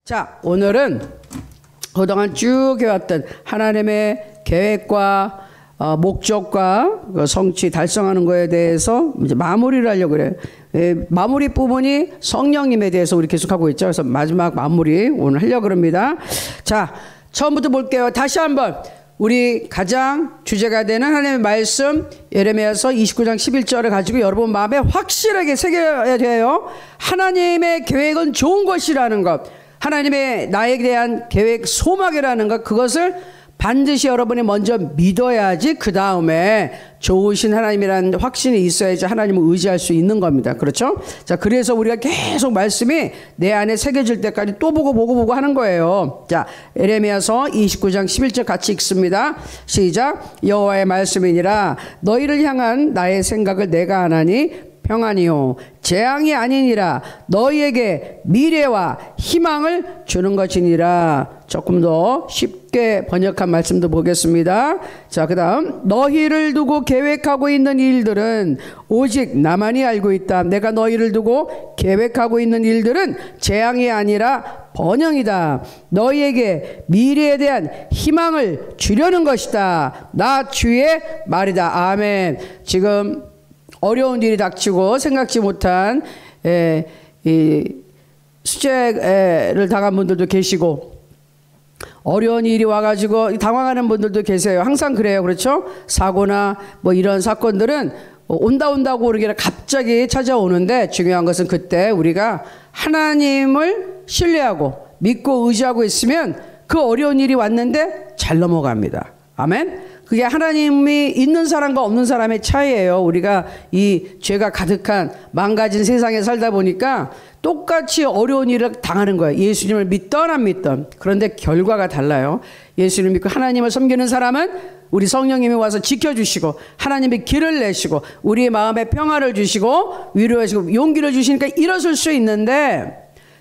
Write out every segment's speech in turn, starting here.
자, 오늘은 그동안 쭉 해왔던 하나님의 계획과 목적과 성취 달성하는 거에 대해서 이제 마무리를 하려고 그래요. 마무리 부분이 성령님에 대해서 우리 계속하고 있죠. 그래서 마지막 마무리 오늘 하려고 합니다. 자, 처음부터 볼게요. 다시 한번 우리 가장 주제가 되는 하나님의 말씀 예레미야서 29장 11절을 가지고 여러분 마음에 확실하게 새겨야 돼요. 하나님의 계획은 좋은 것이라는 것, 하나님의 나에 대한 계획 소망이라는 것, 그것을 반드시 여러분이 먼저 믿어야지 그 다음에 좋으신 하나님이라는 확신이 있어야지 하나님을 의지할 수 있는 겁니다. 그렇죠? 자, 그래서 우리가 계속 말씀이 내 안에 새겨질 때까지 또 보고 하는 거예요. 자, 예레미야서 29장 11절 같이 읽습니다. 시작. 여호와의 말씀이니라 너희를 향한 나의 생각을 내가 아나니 평안이요 재앙이 아니니라 너희에게 미래와 희망을 주는 것이니라. 조금 더 쉽게 번역한 말씀도 보겠습니다. 자, 그 다음 너희를 두고 계획하고 있는 일들은 오직 나만이 알고 있다. 내가 너희를 두고 계획하고 있는 일들은 재앙이 아니라 번영이다. 너희에게 미래에 대한 희망을 주려는 것이다. 나 주의 말이다. 아멘. 지금 어려운 일이 닥치고 생각지 못한 수재를 당한 분들도 계시고 어려운 일이 와가지고 당황하는 분들도 계세요. 항상 그래요. 그렇죠? 사고나 뭐 이런 사건들은 온다고 그러기를 갑자기 찾아오는데 중요한 것은 그때 우리가 하나님을 신뢰하고 믿고 의지하고 있으면 그 어려운 일이 왔는데 잘 넘어갑니다. 아멘. 그게 하나님이 있는 사람과 없는 사람의 차이예요. 우리가 이 죄가 가득한 망가진 세상에 살다 보니까 똑같이 어려운 일을 당하는 거예요. 예수님을 믿던 안 믿던. 그런데 결과가 달라요. 예수님을 믿고 하나님을 섬기는 사람은 우리 성령님이 와서 지켜주시고 하나님의 길을 내시고 우리의 마음에 평화를 주시고 위로하시고 용기를 주시니까 일어설 수 있는데,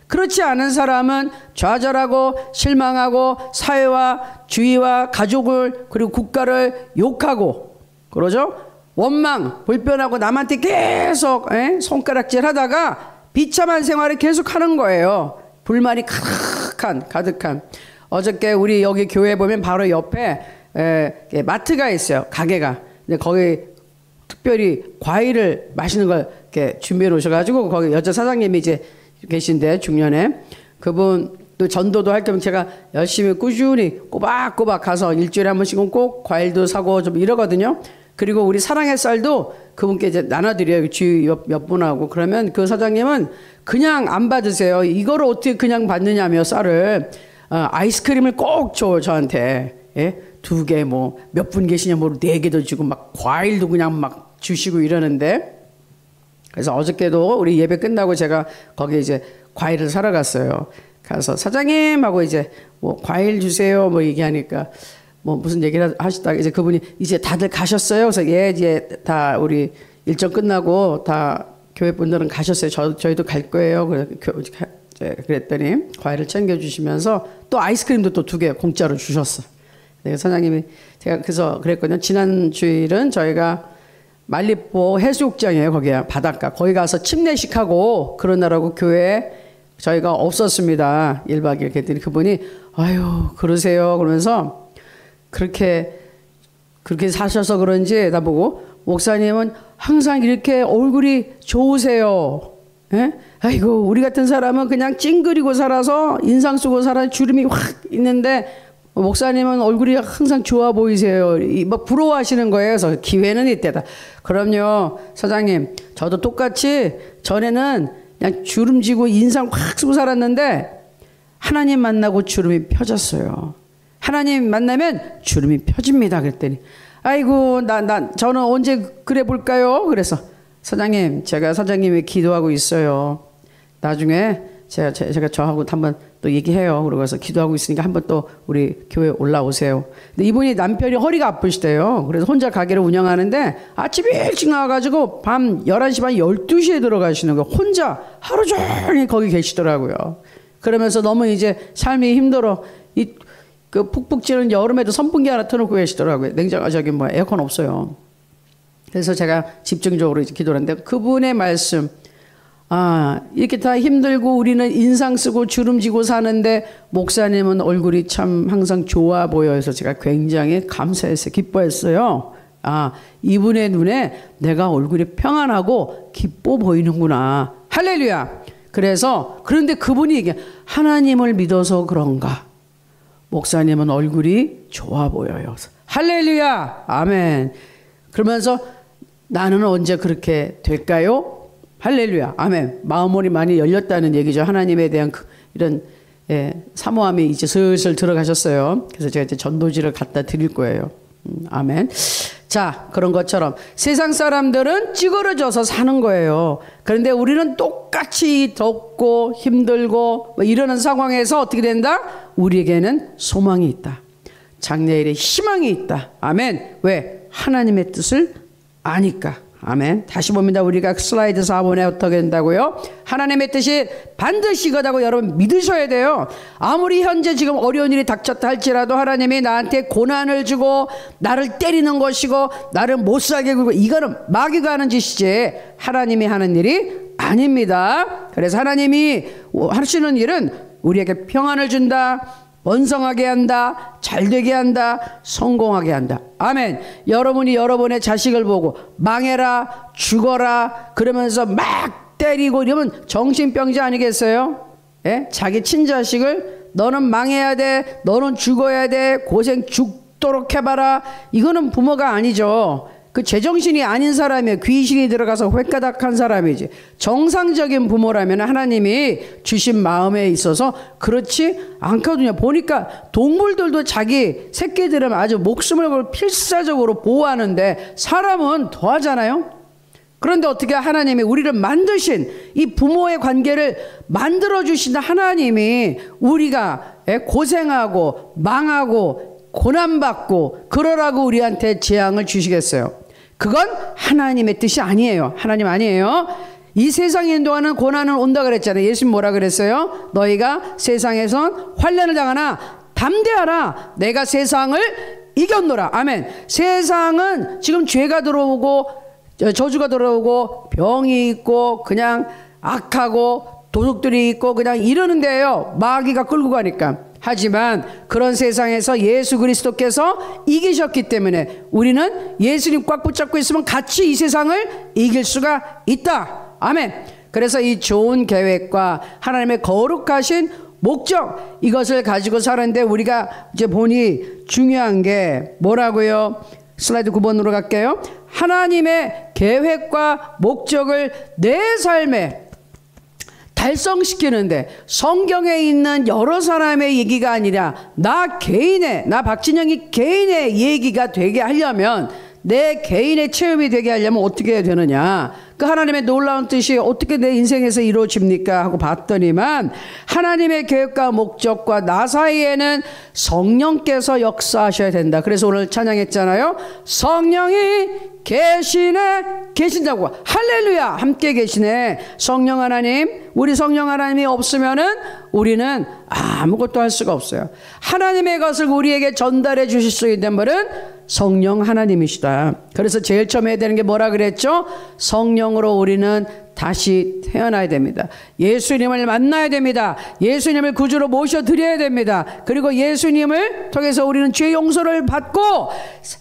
그렇지 않은 사람은 좌절하고 실망하고 사회와 주위와 가족을 그리고 국가를 욕하고 그러죠. 원망 불편하고 남한테 계속 손가락질 하다가 비참한 생활을 계속 하는 거예요. 불만이 가득한. 어저께 우리 여기 교회 보면 바로 옆에 마트가 있어요. 가게가. 근데 거기 특별히 과일을 맛있는 걸 이렇게 준비해 놓으셔가지고 거기 여자 사장님이 이제 계신데 중년에 그분 또 전도도 할 겸 제가 열심히 꾸준히 꼬박꼬박 가서 일주일에 한 번씩은 꼭 과일도 사고 좀 이러거든요. 그리고 우리 사랑의 쌀도 그분께 이제 나눠드려요. 주위 몇 분하고. 그러면 그 사장님은 그냥 안 받으세요. 이거를 어떻게 그냥 받느냐며 쌀을. 아이스크림을 꼭 줘 저한테. 예? 2개 뭐 몇 분 계시냐 뭐 4개도 주고 막 과일도 그냥 막 주시고 이러는데, 그래서 어저께도 우리 예배 끝나고 제가 거기 이제 과일을 사러 갔어요. 가서 사장님 하고 이제 뭐 과일 주세요 뭐 얘기하니까 뭐 무슨 얘기를 하시다가 이제 그분이 이제 다들 가셨어요. 그래서 예, 이제 다 우리 일정 끝나고 다 교회 분들은 가셨어요. 저희도 갈 거예요. 그랬더니 과일을 챙겨주시면서 또 아이스크림도 또 2개 공짜로 주셨어. 네, 사장님이 제가 그래서 그랬거든요. 지난 주일은 저희가 말리포 해수욕장이에요. 거기야 바닷가. 거기 가서 침례식하고 그러느라고 교회에 저희가 없었습니다. 1박 2일 했더니 그분이 아유 그러세요 그러면서 그렇게 사셔서 그런지 나보고 목사님은 항상 이렇게 얼굴이 좋으세요. 예? 아이고 우리 같은 사람은 그냥 찡그리고 살아서 인상 쓰고 살아 주름이 확 있는데 목사님은 얼굴이 항상 좋아 보이세요. 막 부러워하시는 거예요. 그래서 기회는 이때다. 그럼요 사장님, 저도 똑같이 전에는 그냥 주름지고 인상 확 쓰고 살았는데 하나님 만나고 주름이 펴졌어요. 하나님 만나면 주름이 펴집니다. 그랬더니 아이고 저는 언제 그래 볼까요? 그래서 사장님, 제가 사장님이 기도하고 있어요. 나중에 제가 저하고 한번 또 얘기해요. 그러고서 기도하고 있으니까 한번 또 우리 교회 올라오세요. 근데 이분이 남편이 허리가 아프시대요. 그래서 혼자 가게를 운영하는데 아침 일찍 나와가지고 밤 11시 반 12시에 들어가시는 거예요. 혼자 하루 종일 거기 계시더라고요. 그러면서 너무 이제 삶이 힘들어. 그 푹푹 찌는 여름에도 선풍기 하나 틀어놓고 계시더라고요. 저기 에어컨 없어요. 그래서 제가 집중적으로 이제 기도를 했는데 그분의 말씀, 이렇게 다 힘들고 우리는 인상 쓰고 주름지고 사는데 목사님은 얼굴이 참 항상 좋아 보여서 제가 굉장히 감사했어요. 기뻐했어요. 이분의 눈에 내가 얼굴이 평안하고 기뻐 보이는구나. 할렐루야. 그런데 그분이 이게 하나님을 믿어서 그런가? 목사님은 얼굴이 좋아 보여요. 할렐루야. 아멘. 그러면서 나는 언제 그렇게 될까요? 할렐루야. 아멘. 마음이 많이 열렸다는 얘기죠. 하나님에 대한 이런 사모함이 이제 슬슬 들어가셨어요. 그래서 제가 이제 전도지를 갖다 드릴 거예요. 아멘. 자, 그런 것처럼 세상 사람들은 찌그러져서 사는 거예요. 그런데 우리는 똑같이 덥고 힘들고 이러는 상황에서 어떻게 된다? 우리에게는 소망이 있다. 장래일에 희망이 있다. 아멘. 왜? 하나님의 뜻을 아니까. 아멘. 다시 봅니다. 우리가 슬라이드 4번에 어떻게 된다고요? 하나님의 뜻이 반드시 이거다고 여러분 믿으셔야 돼요. 아무리 현재 지금 어려운 일이 닥쳤다 할지라도 하나님이 나한테 고난을 주고 나를 때리는 것이고 나를 못살게 굴고 이거는 마귀가 하는 짓이지 하나님이 하는 일이 아닙니다. 그래서 하나님이 하시는 일은 우리에게 평안을 준다, 번성하게 한다, 잘되게 한다, 성공하게 한다. 아멘. 여러분이 여러분의 자식을 보고 망해라, 죽어라 그러면서 막 때리고 이러면 정신병자 아니겠어요? 예? 자기 친자식을 너는 망해야 돼, 너는 죽어야 돼, 고생 죽도록 해봐라. 이거는 부모가 아니죠. 그 제정신이 아닌 사람이에요. 귀신이 들어가서 획가닥한 사람이지. 정상적인 부모라면 하나님이 주신 마음에 있어서 그렇지 않거든요. 보니까 동물들도 자기 새끼들은 아주 목숨을 걸고 필사적으로 보호하는데 사람은 더 하잖아요. 그런데 어떻게 하나님이 우리를 만드신 이 부모의 관계를 만들어주신 하나님이 우리가 고생하고 망하고 고난받고 그러라고 우리한테 재앙을 주시겠어요? 그건 하나님의 뜻이 아니에요. 하나님 아니에요. 이 세상에 있는 동안은 고난은 온다 그랬잖아요. 예수님 뭐라 그랬어요? 너희가 세상에선 환난을 당하나 담대하라. 내가 세상을 이겼노라. 아멘. 세상은 지금 죄가 들어오고 저주가 들어오고 병이 있고 그냥 악하고 도둑들이 있고 그냥 이러는데요. 마귀가 끌고 가니까. 하지만 그런 세상에서 예수 그리스도께서 이기셨기 때문에 우리는 예수님 꽉 붙잡고 있으면 같이 이 세상을 이길 수가 있다. 아멘. 그래서 이 좋은 계획과 하나님의 거룩하신 목적 이것을 가지고 사는데 우리가 이제 보니 중요한 게 뭐라고요? 슬라이드 9번으로 갈게요. 하나님의 계획과 목적을 내 삶에 달성시키는데 성경에 있는 여러 사람의 얘기가 아니라 나 박진영이 개인의 얘기가 되게 하려면 내 개인의 체험이 되게 하려면 어떻게 해야 되느냐. 그 하나님의 놀라운 뜻이 어떻게 내 인생에서 이루어집니까 하고 봤더니만 하나님의 계획과 목적과 나 사이에는 성령께서 역사하셔야 된다. 그래서 오늘 찬양했잖아요. 성령이 계신다고. 할렐루야. 함께 계시네. 성령 하나님, 우리 성령 하나님이 없으면은 우리는 아무것도 할 수가 없어요. 하나님의 것을 우리에게 전달해 주실 수 있는 분은 성령 하나님이시다. 그래서 제일 처음 해야 되는 게 뭐라 그랬죠? 성령으로 우리는 다시 태어나야 됩니다. 예수님을 만나야 됩니다. 예수님을 구주로 모셔드려야 됩니다. 그리고 예수님을 통해서 우리는 죄 용서를 받고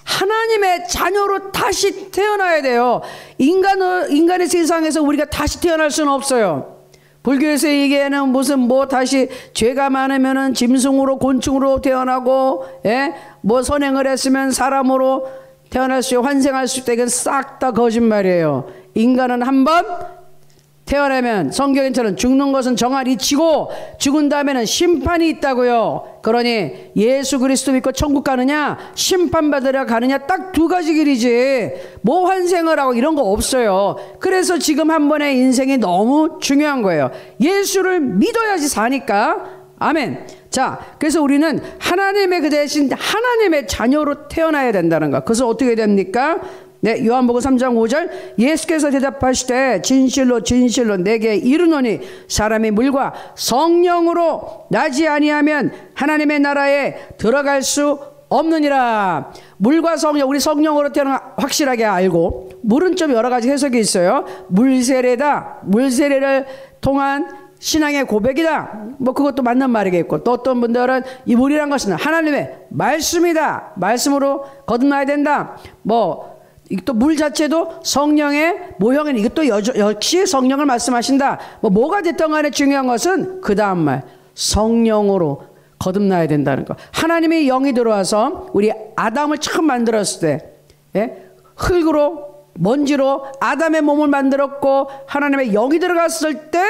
하나님의 자녀로 다시 태어나야 돼요. 인간의 세상에서 우리가 다시 태어날 수는 없어요. 불교에서 얘기하는 무슨 다시 죄가 많으면은 짐승으로 곤충으로 태어나고 선행을 했으면 사람으로 태어날 수 있고 환생할 수 있다. 이건 싹 다 거짓말이에요. 인간은 한번 태어나면 성경처럼 죽는 것은 정할 이치고 죽은 다음에는 심판이 있다고요. 그러니 예수 그리스도 믿고 천국 가느냐 심판받으러 가느냐 딱 두 가지 길이지 환생을 하고 이런 거 없어요. 그래서 지금 한 번의 인생이 너무 중요한 거예요. 예수를 믿어야지 사니까. 아멘. 자, 그래서 우리는 하나님의 그 대신 하나님의 자녀로 태어나야 된다는 거. 그래서 어떻게 됩니까? 네, 요한복음 3장 5절 예수께서 대답하시되 진실로 진실로 내게 이르노니 사람이 물과 성령으로 나지 아니하면 하나님의 나라에 들어갈 수 없느니라. 물과 성령, 우리 성령으로 태어난 확실하게 알고, 물은 좀 여러 가지 해석이 있어요. 물세례다, 물세례를 통한 신앙의 고백이다, 뭐 그것도 맞는 말이겠고, 또 어떤 분들은 이 물이란 것은 하나님의 말씀이다, 말씀으로 거듭나야 된다, 뭐 또 물 자체도 성령의 모형인, 이것도 역시 성령을 말씀하신다, 뭐가 됐던 간에 중요한 것은 그 다음 말, 성령으로 거듭나야 된다는 거. 하나님의 영이 들어와서 우리 아담을 처음 만들었을 때, 흙으로 먼지로 아담의 몸을 만들었고, 하나님의 영이 들어갔을 때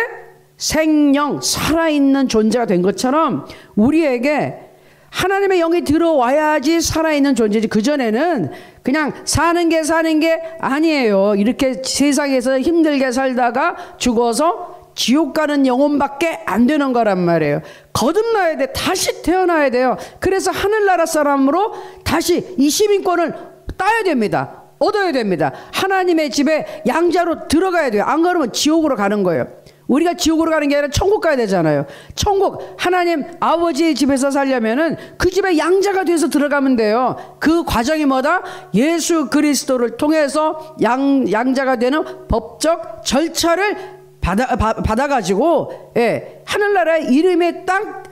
생명, 살아있는 존재가 된 것처럼 우리에게 하나님의 영이 들어와야지 살아있는 존재지, 그전에는 그냥 사는 게 아니에요. 이렇게 세상에서 힘들게 살다가 죽어서 지옥 가는 영혼밖에 안 되는 거란 말이에요. 거듭나야 돼. 다시 태어나야 돼요. 그래서 하늘나라 사람으로 다시 이 시민권을 따야 됩니다. 얻어야 됩니다. 하나님의 집에 양자로 들어가야 돼요. 안 그러면 지옥으로 가는 거예요. 우리가 지옥으로 가는 게 아니라 천국 가야 되잖아요. 천국, 하나님 아버지의 집에서 살려면은 그 집에 양자가 돼서 들어가면 돼요. 그 과정이 뭐다? 예수 그리스도를 통해서 양자가 되는 법적 절차를 받아가지고, 하늘나라의 이름에 딱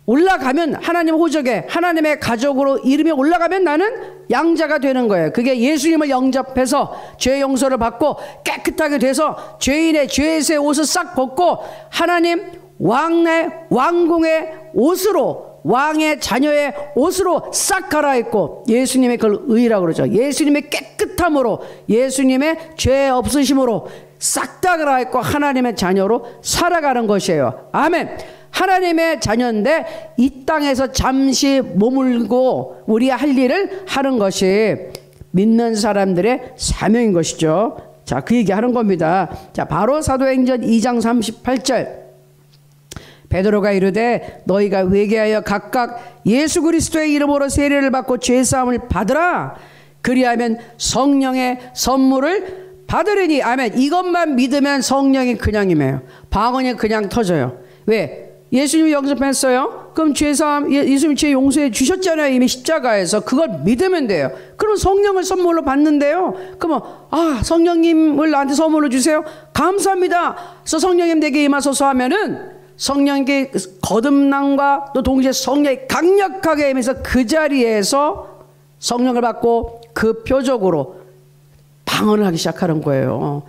올라가면, 하나님 호적에 하나님의 가족으로 이름이 올라가면 나는 양자가 되는 거예요. 그게 예수님을 영접해서 죄 용서를 받고 깨끗하게 돼서 죄인의 죄에서의 옷을 싹 벗고 하나님 왕궁의 옷으로, 왕의 자녀의 옷으로 싹 갈아입고, 예수님의 그걸 의라고 그러죠. 예수님의 깨끗함으로, 예수님의 죄 없으심으로 싹 다 갈아입고 하나님의 자녀로 살아가는 것이에요. 아멘. 하나님의 자녀인데 이 땅에서 잠시 머물고 우리 할 일을 하는 것이 믿는 사람들의 사명인 것이죠. 자, 그 얘기하는 겁니다. 자, 바로 사도행전 2장 38절. 베드로가 이르되 너희가 회개하여 각각 예수 그리스도의 이름으로 세례를 받고 죄사함을 받으라. 그리하면 성령의 선물을 받으리니. 아멘. 이것만 믿으면 성령이 그냥 임해요. 방언이 그냥 터져요. 왜? 예수님이 영접했어요? 그럼 죄사함, 예수님 죄 용서해 주셨잖아요. 이미 십자가에서. 그걸 믿으면 돼요. 그럼 성령을 선물로 받는데요. 그러면 성령님을 나한테 선물로 주세요. 감사합니다. 그래서 성령님 내게 임하소서 하면은 성령께 거듭남과 또 동시에 성령이 강력하게 임해서 그 자리에서 성령을 받고 그 표적으로 방언을 하기 시작하는 거예요.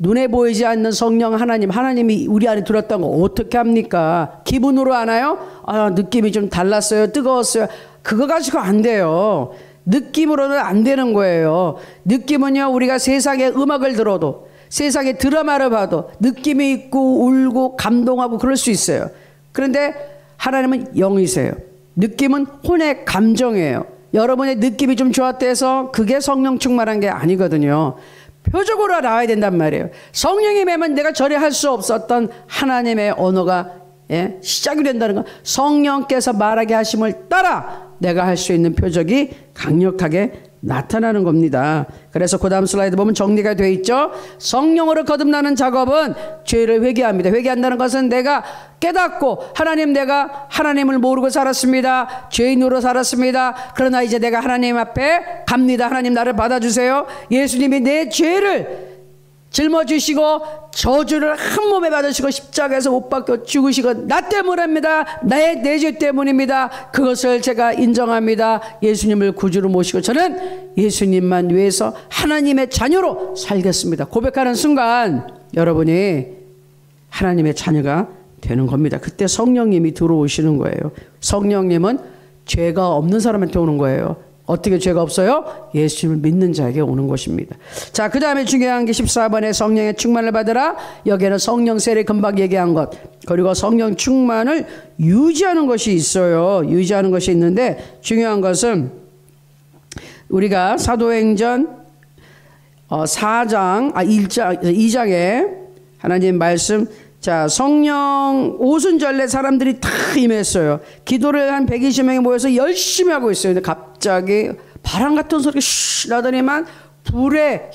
눈에 보이지 않는 성령 하나님이 우리 안에 들었던 거 어떻게 합니까? 기분으로 하나요? 느낌이 좀 달랐어요. 뜨거웠어요. 그거 가지고 안 돼요. 느낌으로는 안 되는 거예요. 느낌은요, 우리가 세상의 음악을 들어도, 세상의 드라마를 봐도 느낌이 있고 울고 감동하고 그럴 수 있어요. 그런데 하나님은 영이세요. 느낌은 혼의 감정이에요. 여러분의 느낌이 좀 좋았다 해서 그게 성령 충만한 게 아니거든요. 표적으로 나와야 된단 말이에요. 성령이 매면 내가 전에 할 수 없었던 하나님의 언어가 시작이 된다는 건, 성령께서 말하게 하심을 따라 내가 할 수 있는 표적이 강력하게 나타나는 겁니다. 그래서 그 다음 슬라이드 보면 정리가 되어 있죠. 성령으로 거듭나는 작업은 죄를 회개합니다. 회개한다는 것은 내가 깨닫고, 하나님, 내가 하나님을 모르고 살았습니다. 죄인으로 살았습니다. 그러나 이제 내가 하나님 앞에 갑니다. 하나님 나를 받아주세요. 예수님이 내 죄를 짊어지시고 저주를 한 몸에 받으시고 십자가에서 못 박혀 죽으시고 나 때문입니다. 내 죄 때문입니다. 그것을 제가 인정합니다. 예수님을 구주로 모시고 저는 예수님만 위해서 하나님의 자녀로 살겠습니다. 고백하는 순간 여러분이 하나님의 자녀가 되는 겁니다. 그때 성령님이 들어오시는 거예요. 성령님은 죄가 없는 사람한테 오는 거예요. 어떻게 죄가 없어요? 예수님을 믿는 자에게 오는 것입니다. 자, 그 다음에 중요한 게 14번에 성령의 충만을 받으라. 여기에는 성령 세례 금방 얘기한 것, 그리고 성령 충만을 유지하는 것이 있어요. 유지하는 것이 있는데, 중요한 것은 우리가 사도행전 2장에 하나님 말씀, 자, 성령 오순절에 사람들이 다 임했어요. 기도를 한 120명이 모여서 열심히 하고 있어요. 근데 갑자기 바람 같은 소리가 슈 나더니만 불의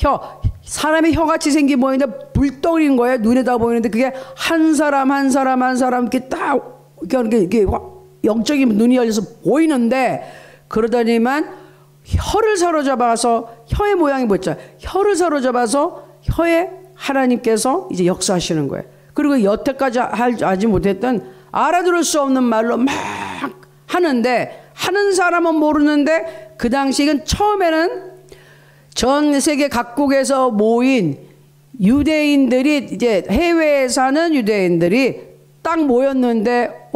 사람의 혀같이 생긴 모양인데 불덩이인 거예요. 눈에 다 보이는데 그게 한 사람 이렇게 딱 이렇게 영적인 눈이 열려서 보이는데, 그러더니만 혀를 사로잡아서 혀의 모양이 뭐죠? 혀를 사로잡아서 혀에 하나님께서 이제 역사하시는 거예요. 그리고 여태까지 하지 못했던 알아들을 수 없는 말로 막 하는데 하는 사람은 모르는데 그 당시 이건 처음에는 전 세계 각국에서 모인 유대인들이 이제 해외에 사는 유대인들이 딱 모였는데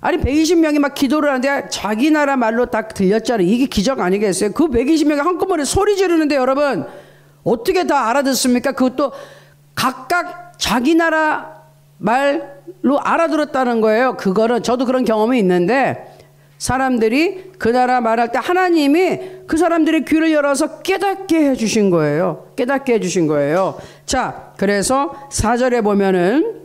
아니 120명이 막 기도를 하는데 자기 나라 말로 딱 들렸잖아요. 이게 기적 아니겠어요? 그 120명이 한꺼번에 소리 지르는데 여러분 어떻게 다 알아듣습니까? 그것도 각각 자기 나라 말로 알아들었다는 거예요. 그거는 저도 그런 경험이 있는데 사람들이 그 나라 말할 때 하나님이 그 사람들의 귀를 열어서 깨닫게 해주신 거예요. 깨닫게 해주신 거예요. 자, 그래서 4절에 보면은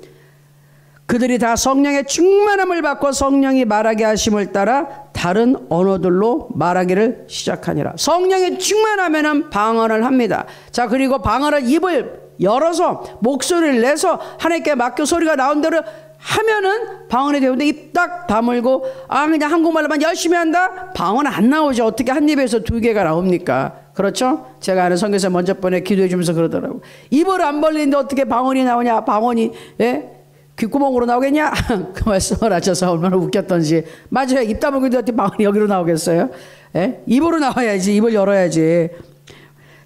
그들이 다 성령의 충만함을 받고 성령이 말하게 하심을 따라 다른 언어들로 말하기를 시작하니라. 성령이 충만하면은 방언을 합니다. 자, 그리고 방언을 입을 열어서 목소리를 내서 하나님께 맡겨 소리가 나온 대로 하면은 방언이 되는데 입 딱 다물고 그냥 한국말로만 열심히 한다? 방언 안 나오죠. 어떻게 한 입에서 두 개가 나옵니까? 그렇죠? 제가 아는 선교사 먼저 번에 기도해 주면서 그러더라고. 입을 안 벌리는데 어떻게 방언이 나오냐? 방언이 귓구멍으로 나오겠냐? 그 말씀을 하셔서 얼마나 웃겼던지. 맞아요. 입 다물고 있는데 어떻게 방언이 여기로 나오겠어요? 입으로 나와야지. 입을 열어야지.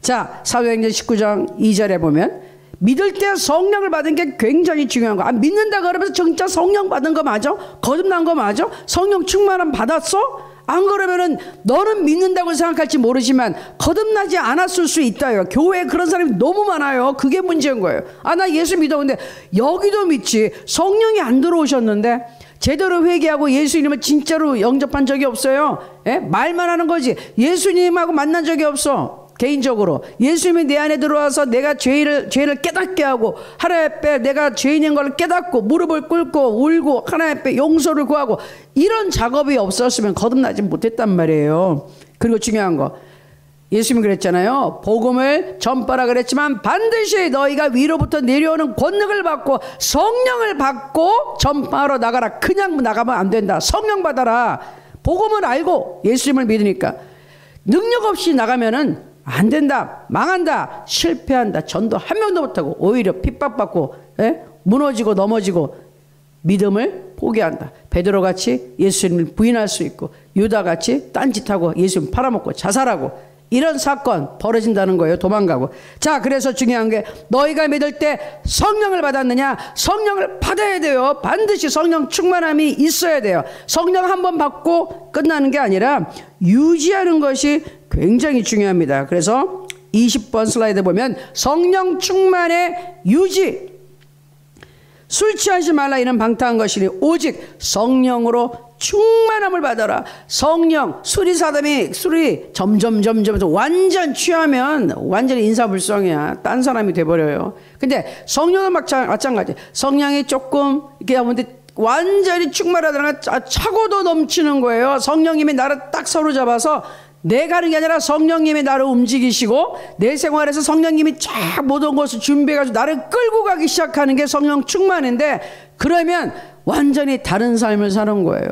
자, 사도행전 19장 2절에 보면 믿을 때 성령을 받은 게 굉장히 중요한 거. 믿는다 그러면서 진짜 성령 받은 거 맞아? 거듭난 거 맞아? 성령 충만함 받았어? 안 그러면은 너는 믿는다고 생각할지 모르지만 거듭나지 않았을 수 있다요. 교회에 그런 사람이 너무 많아요. 그게 문제인 거예요. 나 예수 믿어. 근데 여기도 믿지. 성령이 안 들어오셨는데 제대로 회개하고 예수님을 진짜로 영접한 적이 없어요. 말만 하는 거지. 예수님하고 만난 적이 없어. 개인적으로 예수님이 내 안에 들어와서 내가 죄를 깨닫게 하고 하나님 앞에 내가 죄인인 걸 깨닫고 무릎을 꿇고 울고 하나님 앞에 용서를 구하고 이런 작업이 없었으면 거듭나지 못했단 말이에요. 그리고 중요한 거 예수님이 그랬잖아요. 복음을 전파라 그랬지만 반드시 너희가 위로부터 내려오는 권능을 받고 성령을 받고 전파하러 나가라. 그냥 나가면 안 된다. 성령 받아라. 복음을 알고 예수님을 믿으니까 능력 없이 나가면은 안 된다, 망한다, 실패한다, 전도 한 명도 못하고 오히려 핍박받고 무너지고 넘어지고 믿음을 포기한다. 베드로같이 예수님을 부인할 수 있고 유다같이 딴짓하고 예수님 팔아먹고 자살하고 이런 사건 벌어진다는 거예요. 도망가고. 자, 그래서 중요한 게 너희가 믿을 때 성령을 받았느냐? 성령을 받아야 돼요. 반드시 성령 충만함이 있어야 돼요. 성령 한 번 받고 끝나는 게 아니라 유지하는 것이 굉장히 중요합니다. 그래서 20번 슬라이드 보면 성령 충만의 유지. 술 취하지 말라 이는 방탕한 것이니 오직 성령으로 충만함을 받아라. 성령, 술이 점점 완전 취하면 완전히 인사불성이야. 딴 사람이 돼버려요. 근데 성령은 마찬가지. 성령이 조금 이렇게 하는데 완전히 충만하다는 건 차고도 넘치는 거예요. 성령님이 나를 딱 사로잡아서 내가 하는 게 아니라 성령님이 나를 움직이시고 내 생활에서 성령님이 쫙 모든 것을 준비해가지고 나를 끌고 가기 시작하는 게 성령 충만인데 그러면 완전히 다른 삶을 사는 거예요.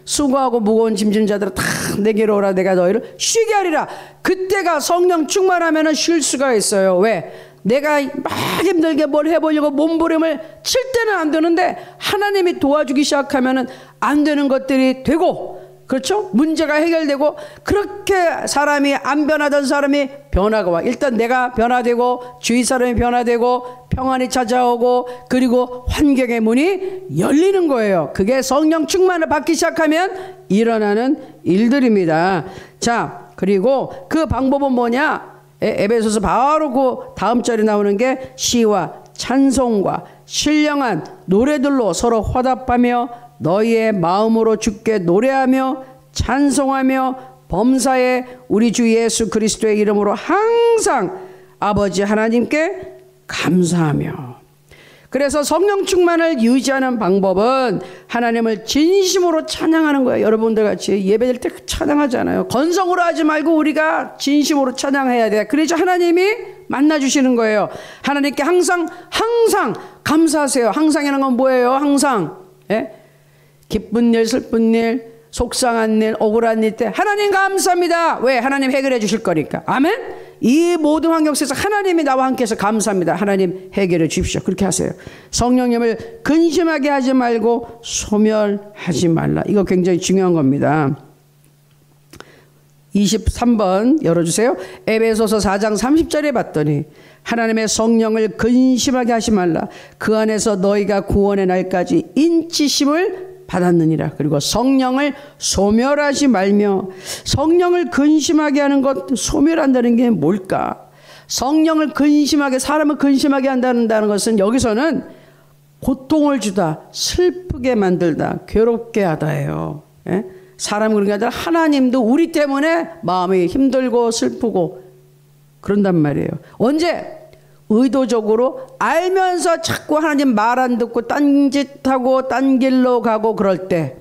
수고하고 무거운 짐진 자들아 다 내게로 오라 내가 너희를 쉬게 하리라. 그때가 성령 충만하면 쉴 수가 있어요. 왜? 내가 막 힘들게 뭘 해보려고 몸부림을 칠 때는 안 되는데 하나님이 도와주기 시작하면 안 되는 것들이 되고 그렇죠? 문제가 해결되고 그렇게 사람이 안 변하던 사람이 변화가 와. 일단 내가 변화되고 주위 사람이 변화되고 평안이 찾아오고 그리고 환경의 문이 열리는 거예요. 그게 성령 충만을 받기 시작하면 일어나는 일들입니다. 자, 그리고 그 방법은 뭐냐? 에베소서 바로 그 다음 절에 나오는 게 시와 찬송과 신령한 노래들로 서로 화답하며 너희의 마음으로 주께 노래하며 찬송하며 범사에 우리 주 예수 그리스도의 이름으로 항상 아버지 하나님께 감사하며. 그래서 성령 충만을 유지하는 방법은 하나님을 진심으로 찬양하는 거예요. 여러분들 같이 예배될 때 찬양하잖아요. 건성으로 하지 말고 우리가 진심으로 찬양해야 돼. 그래서 하나님이 만나주시는 거예요. 하나님께 항상 감사하세요. 항상이라는 건 뭐예요? 항상 기쁜 일, 슬픈 일, 속상한 일, 억울한 일 때 하나님 감사합니다. 왜? 하나님 해결해 주실 거니까. 아멘. 이 모든 환경 속에서 하나님이 나와 함께해서 감사합니다. 하나님 해결해 주십시오. 그렇게 하세요. 성령님을 근심하게 하지 말고 소멸하지 말라. 이거 굉장히 중요한 겁니다. 23번 열어주세요. 에베소서 4장 30절에 봤더니 하나님의 성령을 근심하게 하지 말라. 그 안에서 너희가 구원의 날까지 인치심을 받았느니라. 그리고 성령을 소멸하지 말며. 성령을 근심하게 하는 것, 소멸한다는 게 뭘까? 성령을 근심하게, 사람을 근심하게 한다는 것은 여기서는 고통을 주다, 슬프게 만들다, 괴롭게 하다예요. 예? 사람은 그런 게 아니라 하나님도 우리 때문에 마음이 힘들고 슬프고 그런단 말이에요. 언제? 의도적으로 알면서 자꾸 하나님 말 안 듣고 딴짓하고 딴 길로 가고 그럴 때,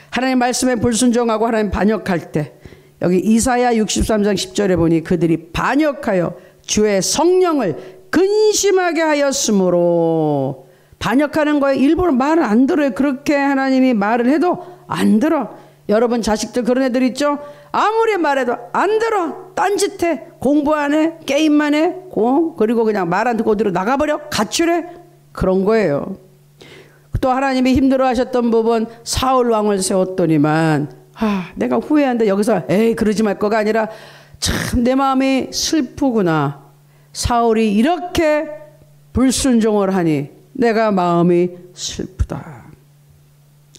하나님 말씀에 불순종하고 하나님 반역할 때, 여기 이사야 63장 10절에 보니 그들이 반역하여 주의 성령을 근심하게 하였으므로. 반역하는 거에 일부러 말을 안 들어요. 그렇게 하나님이 말을 해도 안 들어. 여러분 자식들 그런 애들 있죠? 아무리 말해도 안 들어. 딴짓해. 공부 안 해. 게임만 해. 그리고 그냥 말 안 듣고 어디로 나가버려. 가출해. 그런 거예요. 또 하나님이 힘들어 하셨던 부분, 사울 왕을 세웠더니만 내가 후회한다. 여기서 에이 그러지 말 거가 아니라 참 내 마음이 슬프구나. 사울이 이렇게 불순종을 하니 내가 마음이 슬프다.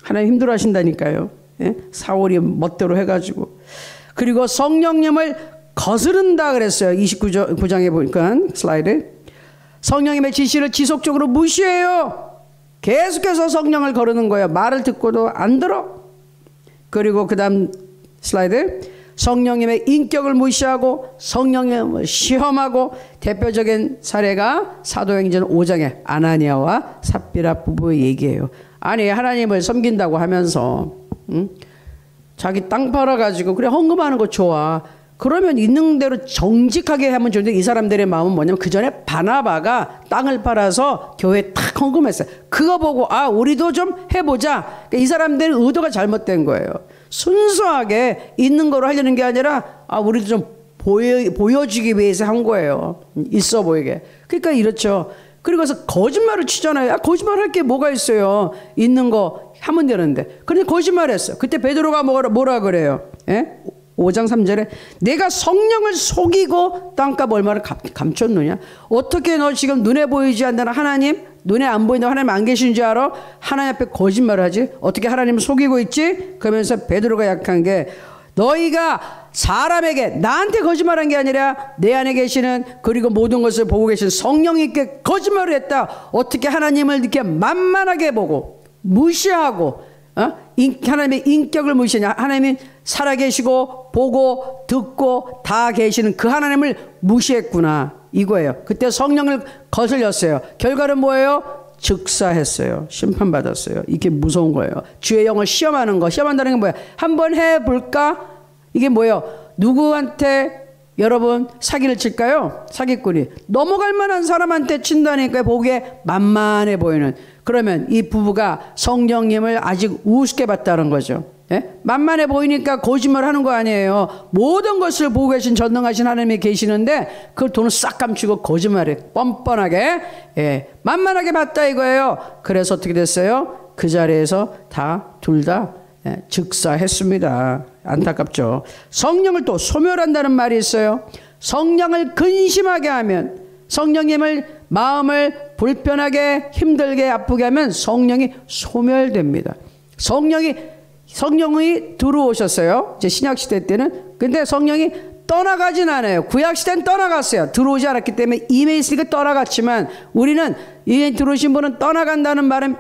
하나님 힘들어 하신다니까요. 예? 사울이 멋대로 해가지고. 그리고 성령님을 거스른다 그랬어요. 29장에 보니까 슬라이드. 성령님의 지시를 지속적으로 무시해요. 계속해서 성령을 거르는 거예요. 말을 듣고도 안 들어. 그리고 그 다음 슬라이드. 성령님의 인격을 무시하고 성령님을 시험하고. 대표적인 사례가 사도행전 5장의 아나니아와 삽비라 부부의 얘기예요. 아니 하나님을 섬긴다고 하면서 자기 땅 팔아가지고 그래 헌금하는 거 좋아. 그러면 있는 대로 정직하게 하면 좋은데 이 사람들의 마음은 뭐냐면 그 전에 바나바가 땅을 팔아서 교회에 탁 헌금했어요. 그거 보고 우리도 좀 해보자. 그러니까 이 사람들의 의도가 잘못된 거예요. 순수하게 있는 거로 하려는 게 아니라 우리도 좀 보여주기 위해서 한 거예요. 있어 보이게. 그러니까 이렇죠. 그리고서 거짓말을 치잖아요. 거짓말 할 게 뭐가 있어요. 있는 거 하면 되는데. 그런데 거짓말했어. 그때 베드로가 뭐라 그래요? 예? 5장 3절에 내가 성령을 속이고 땅값 얼마를 감췄느냐. 어떻게 너 지금 눈에 보이지 않는 하나님, 눈에 안 보이는 하나님 안 계신 줄 알아? 하나님 앞에 거짓말을 하지? 어떻게 하나님을 속이고 있지? 그러면서 베드로가 약한 게 너희가 사람에게 나한테 거짓말한 게 아니라 내 안에 계시는 그리고 모든 것을 보고 계신 성령님께 거짓말을 했다. 어떻게 하나님을 이렇게 만만하게 보고 무시하고 하나님의 인격을 무시하냐. 하나님이 살아계시고 보고 듣고 다 계시는 그 하나님을 무시했구나 이거예요. 그때 성령을 거슬렸어요. 결과는 뭐예요? 즉사했어요. 심판받았어요. 이게 무서운 거예요. 주의 영을 시험하는 거. 시험한다는 게 뭐예요? 한번 해볼까? 이게 뭐예요? 누구한테 여러분 사기를 칠까요? 사기꾼이 넘어갈 만한 사람한테 친다니까 보기에 만만해 보이는. 그러면 이 부부가 성령님을 아직 우습게 봤다는 거죠. 예? 만만해 보이니까 거짓말 하는 거 아니에요. 모든 것을 보고 계신 전능하신 하나님이 계시는데 그걸 돈을 싹 감추고 거짓말해. 뻔뻔하게. 예. 만만하게 봤다 이거예요. 그래서 어떻게 됐어요? 그 자리에서 둘 다 즉사했습니다. 안타깝죠. 성령을 또 소멸한다는 말이 있어요. 성령을 근심하게 하면, 성령님을 마음을 불편하게 힘들게 아프게 하면 성령이 소멸됩니다. 성령이 들어오셨어요. 이제 신약시대 때는. 근데 성령이 떠나가진 않아요. 구약시대는 떠나갔어요. 들어오지 않았기 때문에 임해 있으니까 떠나갔지만 우리는 이 들어오신 분은 떠나간다는 말은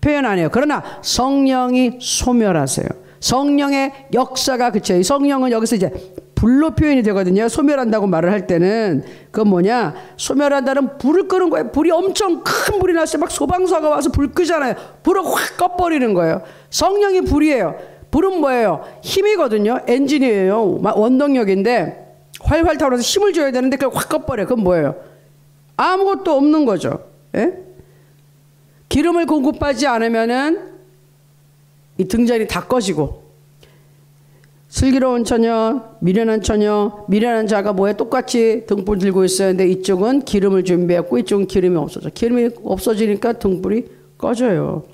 표현 안 해요. 그러나 성령이 소멸하세요. 성령의 역사가 그쳐요. 성령은 여기서 이제 불로 표현이 되거든요. 소멸한다고 말을 할 때는 그건 뭐냐? 소멸한다는 불을 끄는 거예요. 불이 엄청 큰 불이 났어요. 막 소방서가 와서 불 끄잖아요. 불을 확 꺼버리는 거예요. 성령이 불이에요. 불은 뭐예요? 힘이거든요. 엔진이에요. 원동력인데 활활 타오르면서 힘을 줘야 되는데 그걸 확 꺼버려요. 그건 뭐예요? 아무것도 없는 거죠. 예? 기름을 공급하지 않으면은 이 등잔이 다 꺼지고 슬기로운 처녀, 미련한 처녀, 미련한 자가 뭐에 똑같이 등불 들고 있어야 하는데 이쪽은 기름을 준비했고 이쪽은 기름이 없어져. 기름이 없어지니까 등불이 꺼져요.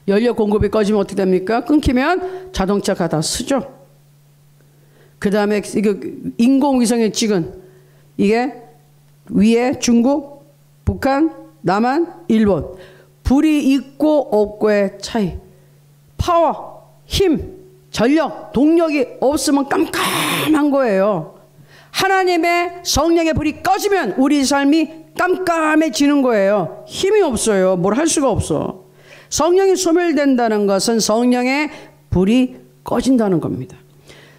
연료 공급이 꺼지면 어떻게 됩니까? 끊기면 자동차가 다 쓰죠. 그 다음에 인공위성에 찍은 이게 위에 중국, 북한, 남한, 일본. 불이 있고 없고의 차이. 파워, 힘, 전력, 동력이 없으면 깜깜한 거예요. 하나님의 성령의 불이 꺼지면 우리 삶이 깜깜해지는 거예요. 힘이 없어요. 뭘 할 수가 없어. 성령이 소멸된다는 것은 성령의 불이 꺼진다는 겁니다.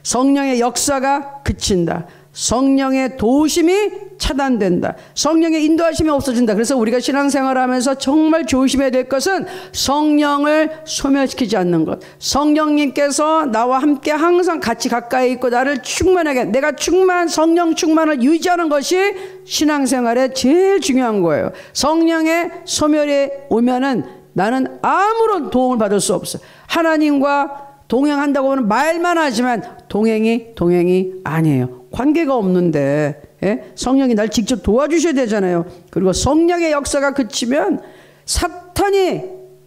성령의 역사가 그친다. 성령의 도우심이 차단된다. 성령의 인도하심이 없어진다. 그래서 우리가 신앙생활을 하면서 정말 조심해야 될 것은 성령을 소멸시키지 않는 것. 성령님께서 나와 함께 항상 같이 가까이 있고 나를 충만하게, 내가 성령 충만을 유지하는 것이 신앙생활에 제일 중요한 거예요. 성령의 소멸이 오면은 나는 아무런 도움을 받을 수 없어요. 하나님과 동행한다고 하면 말만 하지만 동행이 아니에요. 관계가 없는데 성령이 날 직접 도와주셔야 되잖아요. 그리고 성령의 역사가 그치면 사탄이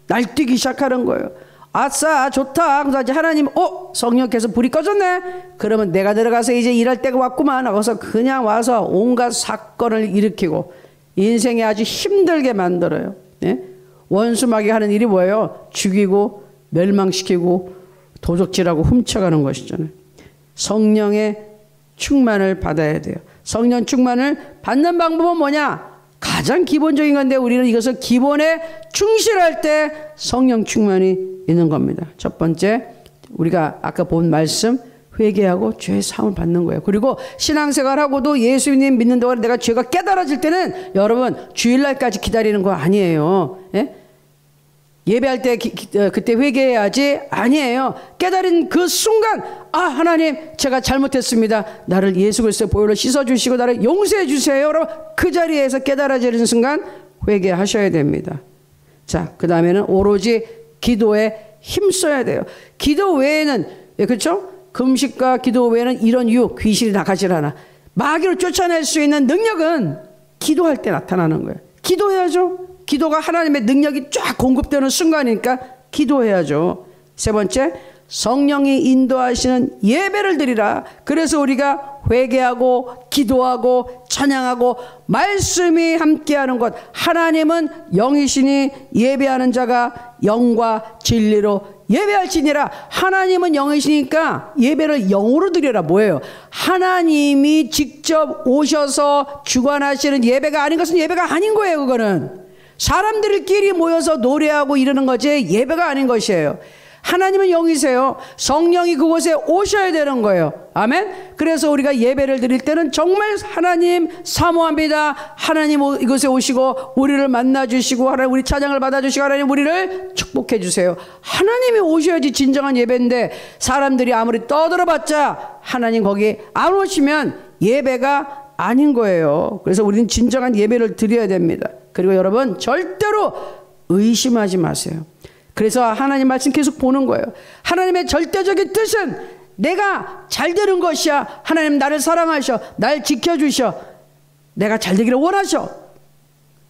날뛰기 시작하는 거예요. 아싸 좋다. 그래서 이제 하나님 성령께서 불이 꺼졌네. 그러면 내가 들어가서 이제 일할 때가 왔구만 하고서 그냥 와서 온갖 사건을 일으키고 인생에 아주 힘들게 만들어요. 원수마귀 하는 일이 뭐예요? 죽이고 멸망시키고 도적질하고 훔쳐가는 것이잖아요. 성령의 충만을 받아야 돼요. 성령 충만을 받는 방법은 뭐냐? 가장 기본적인 건데 우리는 이것을 기본에 충실할 때 성령 충만이 있는 겁니다. 첫 번째, 우리가 아까 본 말씀 회개하고 죄의 사함을 받는 거예요. 그리고 신앙생활하고도 예수님 믿는다고 내가 죄가 깨달아질 때는 여러분 주일날까지 기다리는 거 아니에요. 예배할 때 그때 회개해야지 아니에요. 깨달은 그 순간 하나님 제가 잘못했습니다. 나를 예수 그리스도의 보혈로 씻어주시고 나를 용서해 주세요. 여러분 그 자리에서 깨달아지는 순간 회개하셔야 됩니다. 자, 그 다음에는 오로지 기도에 힘써야 돼요. 기도 외에는 그렇죠? 금식과 기도 외에는 이런 귀신이 나가질 않아. 마귀를 쫓아낼 수 있는 능력은 기도할 때 나타나는 거예요. 기도해야죠. 기도가 하나님의 능력이 쫙 공급되는 순간이니까 기도해야죠. 세 번째, 성령이 인도하시는 예배를 드리라. 그래서 우리가 회개하고 기도하고 찬양하고 말씀이 함께하는 것. 하나님은 영이시니 예배하는 자가 영과 진리로 예배할지니라. 하나님은 영이시니까 예배를 영으로 드려라. 뭐예요? 하나님이 직접 오셔서 주관하시는 예배가 아닌 것은 예배가 아닌 거예요. 그거는 사람들끼리 모여서 노래하고 이러는 거지 예배가 아닌 것이에요. 하나님은 영이세요. 성령이 그곳에 오셔야 되는 거예요. 아멘. 그래서 우리가 예배를 드릴 때는 정말 하나님 사모합니다. 하나님 이곳에 오시고 우리를 만나주시고 하나님 우리 찬양을 받아주시고 하나님 우리를 축복해 주세요. 하나님이 오셔야지 진정한 예배인데 사람들이 아무리 떠들어봤자 하나님 거기 안 오시면 예배가 아닌 거예요. 그래서 우리는 진정한 예배를 드려야 됩니다. 그리고 여러분 절대로 의심하지 마세요. 그래서 하나님 말씀 계속 보는 거예요. 하나님의 절대적인 뜻은 내가 잘 되는 것이야. 하나님 나를 사랑하셔. 날 지켜주셔. 내가 잘 되기를 원하셔.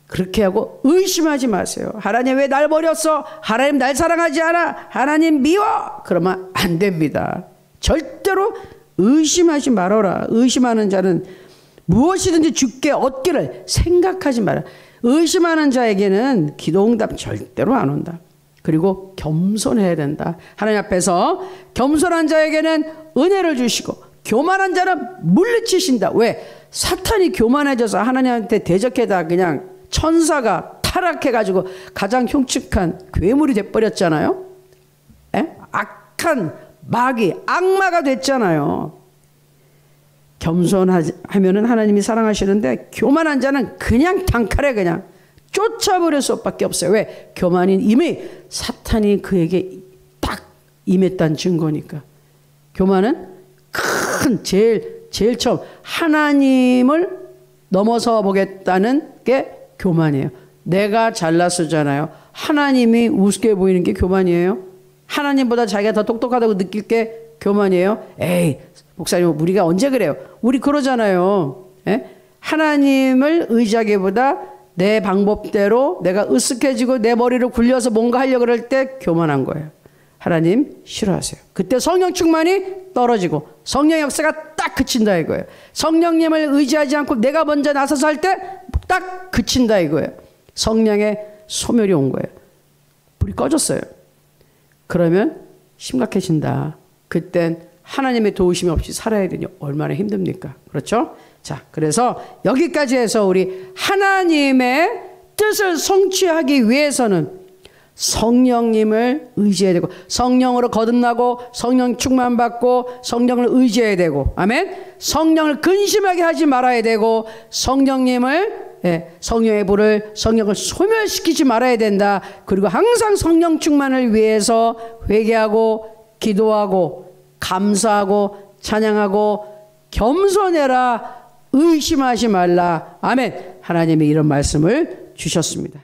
그렇게 하고 의심하지 마세요. 하나님 왜 날 버렸어? 하나님 날 사랑하지 않아? 하나님 미워? 그러면 안 됩니다. 절대로 의심하지 말아라. 의심하는 자는 무엇이든지 주께 얻기를 생각하지 마라. 의심하는 자에게는 기도응답 절대로 안 온다. 그리고 겸손해야 된다. 하나님 앞에서 겸손한 자에게는 은혜를 주시고 교만한 자는 물리치신다. 왜? 사탄이 교만해져서 하나님한테 대적해다 그냥 천사가 타락해가지고 가장 흉측한 괴물이 돼버렸잖아요. 악한 마귀, 악마가 됐잖아요. 겸손하면은 하나님이 사랑하시는데 교만한 자는 그냥 단칼에 그냥 쫓아버릴 수밖에 없어요. 왜? 교만인 이미 사탄이 그에게 딱 임했다는 증거니까. 교만은 큰 제일 처음 하나님을 넘어서 보겠다는 게 교만이에요. 내가 잘났었잖아요. 하나님이 우습게 보이는 게 교만이에요. 하나님보다 자기가 더 똑똑하다고 느낄 게 교만이에요? 에이, 목사님 우리가 언제 그래요? 우리 그러잖아요. 예? 하나님을 의지하기보다 내 방법대로 내가 으쓱해지고 내 머리를 굴려서 뭔가 하려고 그럴 때 교만한 거예요. 하나님 싫어하세요. 그때 성령 충만이 떨어지고 성령 역사가 딱 그친다 이거예요. 성령님을 의지하지 않고 내가 먼저 나서서 할 때 딱 그친다 이거예요. 성령의 소멸이 온 거예요. 불이 꺼졌어요. 그러면 심각해진다. 그땐 하나님의 도우심 없이 살아야 되니 얼마나 힘듭니까? 그렇죠? 자, 그래서 여기까지 해서 우리 하나님의 뜻을 성취하기 위해서는 성령님을 의지해야 되고 성령으로 거듭나고 성령 충만받고 성령을 의지해야 되고 아멘. 성령을 근심하게 하지 말아야 되고 성령님을 성령의 불을 성령을 소멸시키지 말아야 된다. 그리고 항상 성령 충만을 위해서 회개하고 기도하고 감사하고 찬양하고 겸손해라 의심하지 말라. 아멘. 하나님이 이런 말씀을 주셨습니다.